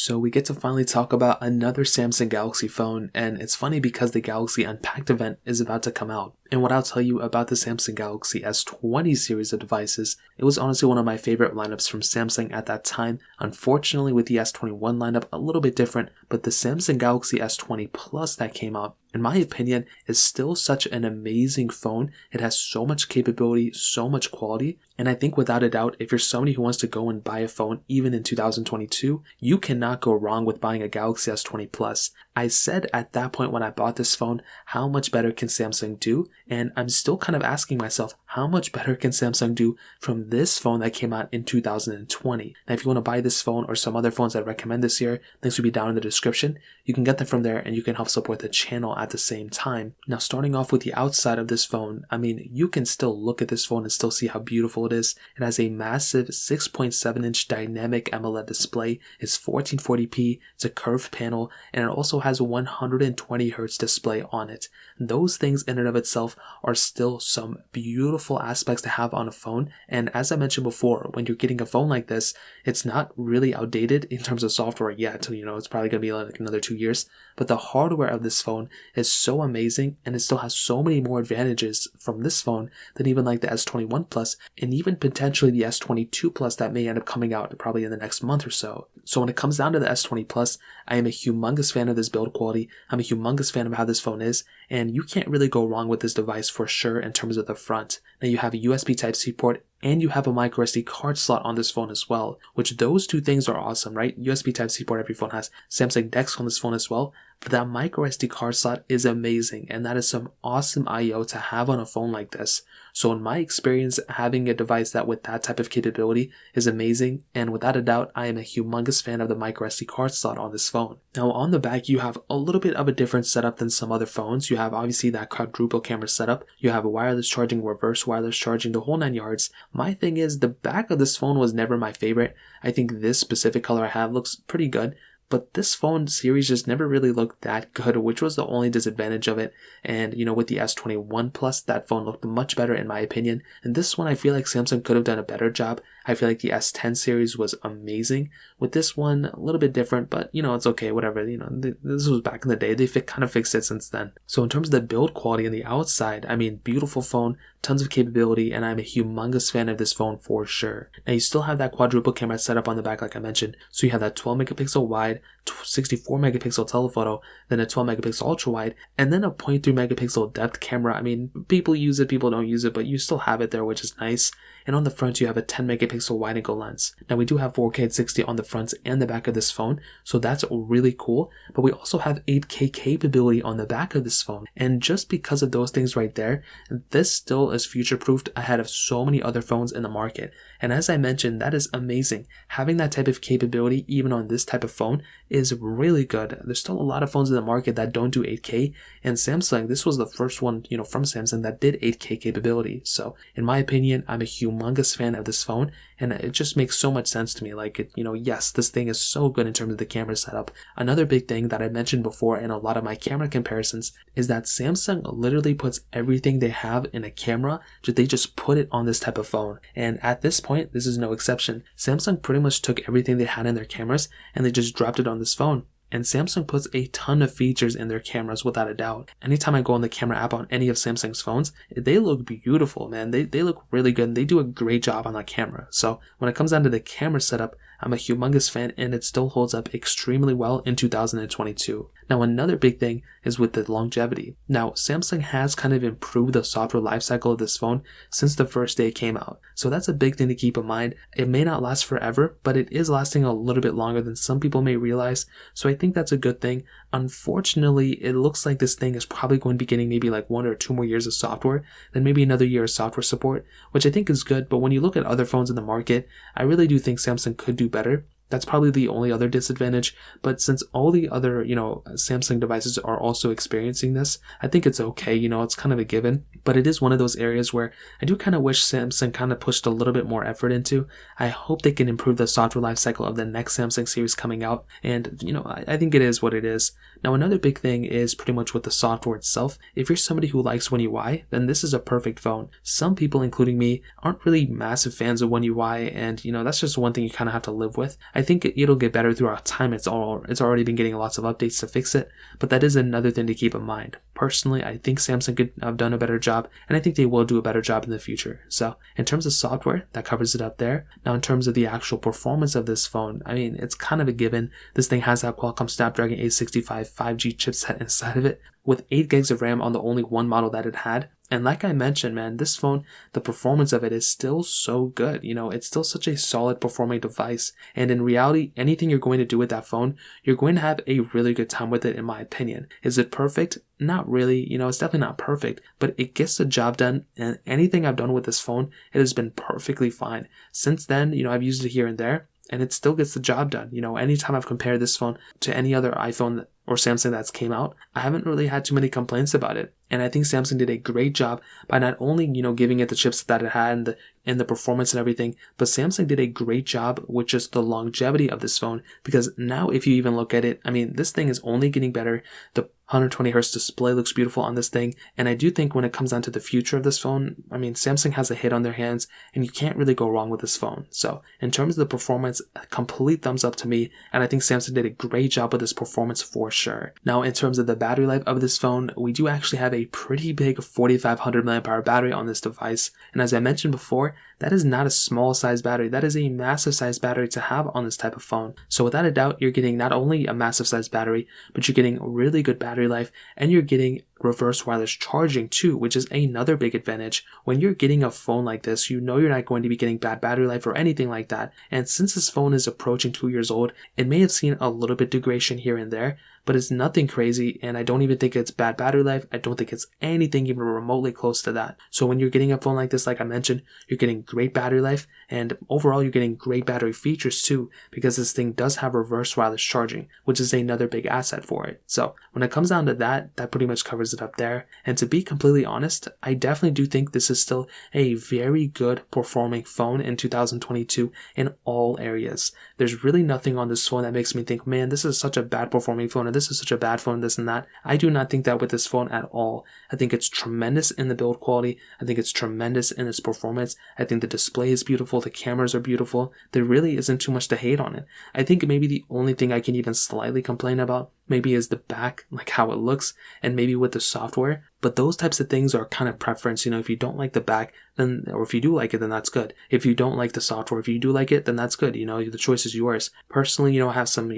So we get to finally talk about another Samsung Galaxy phone, and it's funny because the Galaxy Unpacked event is about to come out. And what I'll tell you about the Samsung Galaxy S20 series of devices, it was honestly one of my favorite lineups from Samsung at that time. Unfortunately, with the S21 lineup, a little bit different, but the Samsung Galaxy S20 Plus that came out, in my opinion, is still such an amazing phone. It has so much capability, so much quality, and I think without a doubt, if you're somebody who wants to go and buy a phone even in 2022, you cannot go wrong with buying a Galaxy S20 Plus. I said at that point when I bought this phone, how much better can Samsung do? And I'm still kind of asking myself, how much better can Samsung do from this phone that came out in 2020? Now, if you want to buy this phone or some other phones I recommend this year, links will be down in the description. You can get them from there and you can help support the channel at the same time. Now, starting off with the outside of this phone, I mean, you can still look at this phone and still see how beautiful it is. It has a massive 6.7-inch dynamic AMOLED display. It's 1440p, it's a curved panel, and it also has a 120Hz display on it. Those things in and of itself are still some beautiful aspects to have on a phone, and as I mentioned before, when you're getting a phone like this, it's not really outdated in terms of software yet. It's probably going to be like another 2 years, but the hardware of this phone is so amazing, and it still has so many more advantages from this phone than even like the S21 Plus, and even potentially the S22 Plus that may end up coming out probably in the next month or so. So when it comes down to the S20 Plus, I am a humongous fan of this build quality. I'm a humongous fan of how this phone is, and you can't really go wrong with this device for sure in terms of the front. Now you have a USB Type-C port, and you have a microSD card slot on this phone as well, which those two things are awesome, right? USB Type-C port every phone has, Samsung DeX on this phone as well, but that microSD card slot is amazing, and that is some awesome I/O to have on a phone like this. So in my experience, having a device that with that type of capability is amazing, and without a doubt, I am a humongous fan of the microSD card slot on this phone. Now on the back, you have a little bit of a different setup than some other phones. You have obviously that quadruple camera setup. You have a wireless charging, reverse wireless charging, the whole 9 yards. My thing is, the back of this phone was never my favorite. I think this specific color I have looks pretty good, but this phone series just never really looked that good, which was the only disadvantage of it. And with the S21 Plus, that phone looked much better in my opinion. And this one, I feel like Samsung could have done a better job. I feel like the S10 series was amazing. With this one, a little bit different, but it's okay, whatever. This was back in the day. They kind of fixed it since then. So in terms of the build quality on the outside, I mean, beautiful phone, tons of capability, and I'm a humongous fan of this phone for sure. Now you still have that quadruple camera setup on the back like I mentioned. So you have that 12 megapixel wide, 64 megapixel telephoto, then a 12 megapixel ultra wide, and then a 0.3 megapixel depth camera. I mean, people use it, people don't use it, but you still have it there, which is nice. And on the front, you have a 10 megapixel wide angle lens. Now we do have 4K at 60 on the front and the back of this phone, so that's really cool. But we also have 8K capability on the back of this phone. And just because of those things right there, this still is future-proofed ahead of so many other phones in the market. And as I mentioned, that is amazing. Having that type of capability even on this type of phone is really good. There's still a lot of phones in the market that don't do 8K, and Samsung, this was the first one, from Samsung that did 8K capability. So in my opinion, I'm a humongous fan of this phone, and it just makes so much sense to me. Like, yes, this thing is so good in terms of the camera setup. Another big thing that I mentioned before in a lot of my camera comparisons is that Samsung literally puts everything they have in a camera, they just put it on this type of phone. And at this point, this is no exception. Samsung pretty much took everything they had in their cameras and they just dropped it on this phone. And Samsung puts a ton of features in their cameras without a doubt. Anytime I go on the camera app on any of Samsung's phones, they look beautiful, man. They look really good, and they do a great job on that camera. So when it comes down to the camera setup, I'm a humongous fan, and it still holds up extremely well in 2022. Now another big thing is with the longevity. Now Samsung has kind of improved the software lifecycle of this phone since the first day it came out. So that's a big thing to keep in mind. It may not last forever, but it is lasting a little bit longer than some people may realize. So I think that's a good thing. Unfortunately, it looks like this thing is probably going to be getting maybe like 1 or 2 more years of software, then maybe another year of software support, which I think is good. But when you look at other phones in the market, I really do think Samsung could do better. That's probably the only other disadvantage, but since all the other, Samsung devices are also experiencing this, I think it's okay, it's kind of a given, but it is one of those areas where I do kind of wish Samsung kind of pushed a little bit more effort into. I hope they can improve the software lifecycle of the next Samsung series coming out, and, I think it is what it is. Now, another big thing is pretty much with the software itself. If you're somebody who likes One UI, then this is a perfect phone. Some people, including me, aren't really massive fans of One UI, and, that's just one thing you kind of have to live with. I think it'll get better throughout time. It's already been getting lots of updates to fix it, but that is another thing to keep in mind. Personally, I think Samsung could have done a better job, and I think they will do a better job in the future. So in terms of software, that covers it up there. Now in terms of the actual performance of this phone, I mean, it's kind of a given. This thing has that Qualcomm Snapdragon 865 5G chipset inside of it, with 8 gigs of RAM on the only one model that it had. And like I mentioned, man, this phone, the performance of it is still so good. It's still such a solid performing device. And in reality, anything you're going to do with that phone, you're going to have a really good time with it, in my opinion. Is it perfect? Not really. It's definitely not perfect, but it gets the job done. And anything I've done with this phone, it has been perfectly fine. Since then, I've used it here and there, and it still gets the job done. Anytime I've compared this phone to any other iPhone or Samsung that's came out, I haven't really had too many complaints about it. And I think Samsung did a great job by not only, giving it the chips that it had and the performance and everything, but Samsung did a great job with just the longevity of this phone, because now if you even look at it, I mean, this thing is only getting better. The 120 hertz display looks beautiful on this thing. And I do think when it comes down to the future of this phone, I mean, Samsung has a hit on their hands and you can't really go wrong with this phone. So in terms of the performance, a complete thumbs up to me. And I think Samsung did a great job with this performance for sure. Now, in terms of the battery life of this phone, we do actually have a pretty big 4500 mAh battery on this device. And as I mentioned before, that is not a small size battery. That is a massive size battery to have on this type of phone. So without a doubt, you're getting not only a massive size battery, but you're getting really good battery life, and you're getting reverse wireless charging too, which is another big advantage. When you're getting a phone like this, you're not going to be getting bad battery life or anything like that. And since this phone is approaching 2 years old, it may have seen a little bit degradation here and there, but it's nothing crazy, and I don't even think it's bad battery life. I don't think it's anything even remotely close to that. So when you're getting a phone like this, like I mentioned, you're getting great battery life, and overall you're getting great battery features too, because this thing does have reverse wireless charging, which is another big asset for it. So when it comes down to that pretty much covers it up there. And to be completely honest, I definitely do think this is still a very good performing phone in 2022 in all areas. There's really nothing on this phone that makes me think, man, this is such a bad performing phone, and this is such a bad phone, this and that. I do not think that with this phone at all. I think it's tremendous in the build quality. I think it's tremendous in its performance. I think the display is beautiful. The cameras are beautiful. There really isn't too much to hate on it. I think maybe the only thing I can even slightly complain about maybe is the back, like how it looks, and maybe with the software. But those types of things are kind of preference. If you don't like the back, then, or if you do like it, then that's good. If you don't like the software, if you do like it, then that's good. The choice is yours. Personally, I have some,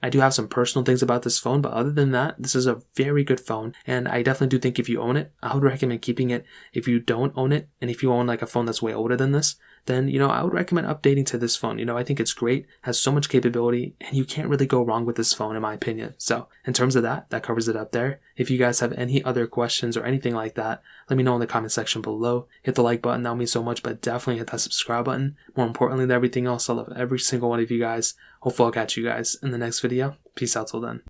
I do have some personal things about this phone, but other than that, this is a very good phone. And I definitely do think if you own it, I would recommend keeping it. If you don't own it, and if you own like a phone that's way older than this, then, I would recommend updating to this phone. I think it's great, has so much capability, and you can't really go wrong with this phone, in my opinion. So in terms of that covers it up there. If you guys have any other questions or anything like that, let me know in the comment section below. Hit the like button, that would mean so much, but definitely hit that subscribe button. More importantly than everything else, I love every single one of you guys. Hopefully I'll catch you guys in the next video. Peace out till then.